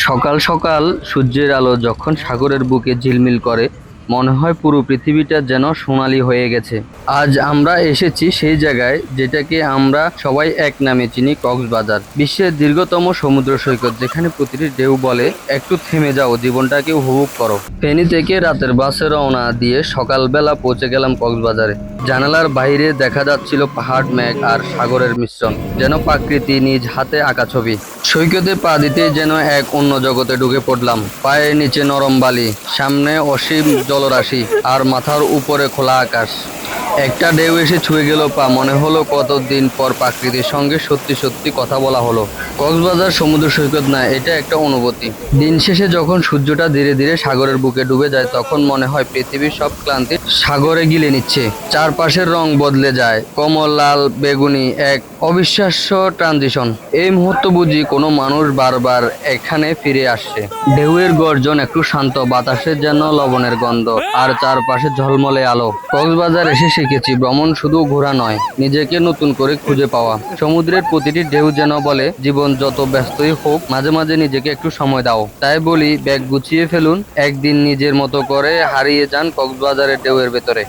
সকাল সকাল সূর্যের আলো যখন সাগরের বুকে ঝিলমিল করে, মনে হয় পুরো পৃথিবীটা যেন সোনালী হয়ে গেছে। আজ আমরা এসেছি সেই জায়গায় যেটাকে আমরা সবাই এক নামে চিনি, কক্সবাজার। বিশ্বের দীর্ঘতম সমুদ্র সৈকত, যেখানে প্রতিটি ঢেউ বলে একটু থেমে যাও, জীবনটাকে উপভোগ করো। ফেনী থেকে রাতের বাসে রওনা দিয়ে সকালবেলা পৌঁছে গেলাম কক্সবাজারে। জানালার বাইরে দেখা যাচ্ছিল পাহাড়, মেঘ আর সাগরের মিশ্রণ, যেন প্রকৃতি নিজ হাতে আঁকা ছবি। সৈকতে পা দিতে যেন এক অন্য জগতে ঢুকে পড়লাম। পায়ের নিচে নরম বালি, সামনে অসীম জলরাশি, আর মাথার উপরে খোলা আকাশ। একটা ঢেউ এসে ছুঁয়ে গেল পা, মনে হলো কতদিন পর প্রকৃতির সঙ্গে সত্যি সত্যি কথা বলা হলো। কক্সবাজার সমুদ্র সৈকত না, এটা একটা অনুভূতি। দিন শেষে যখন সূর্যটা ধীরে ধীরে সাগরের বুকে ডুবে যায়, তখন মনে হয় পৃথিবীর সব ক্লান্তি সাগরে গিলে নিচ্ছে। চারপাশের রং বদলে যায়, কমল, লাল, বেগুনি, এক অবিশ্বাস্য ট্রানজিশন। এই মুহূর্ত বুঝি কোনো মানুষ বারবার এখানে ফিরে আসছে। ঢেউয়ের গর্জন একটু শান্ত, বাতাসে যেন লবণের গন্ধ, আর চারপাশে ঝলমলে আলো। কক্সবাজার এসে শিখেছি, ভ্রমণ শুধু ঘোরা নয়, নিজেকে নতুন করে খুঁজে পাওয়া। সমুদ্রের প্রতিটি ঢেউ যেন বলে, জীবন যত ব্যস্তই হোক, মাঝে মাঝে নিজেকে একটু সময় দাও। তাই বলি, ব্যাগ গুছিয়ে ফেলুন, একদিন নিজের মতো করে হারিয়ে যান কক্সবাজারের ঢেউয়ের ভেতরে।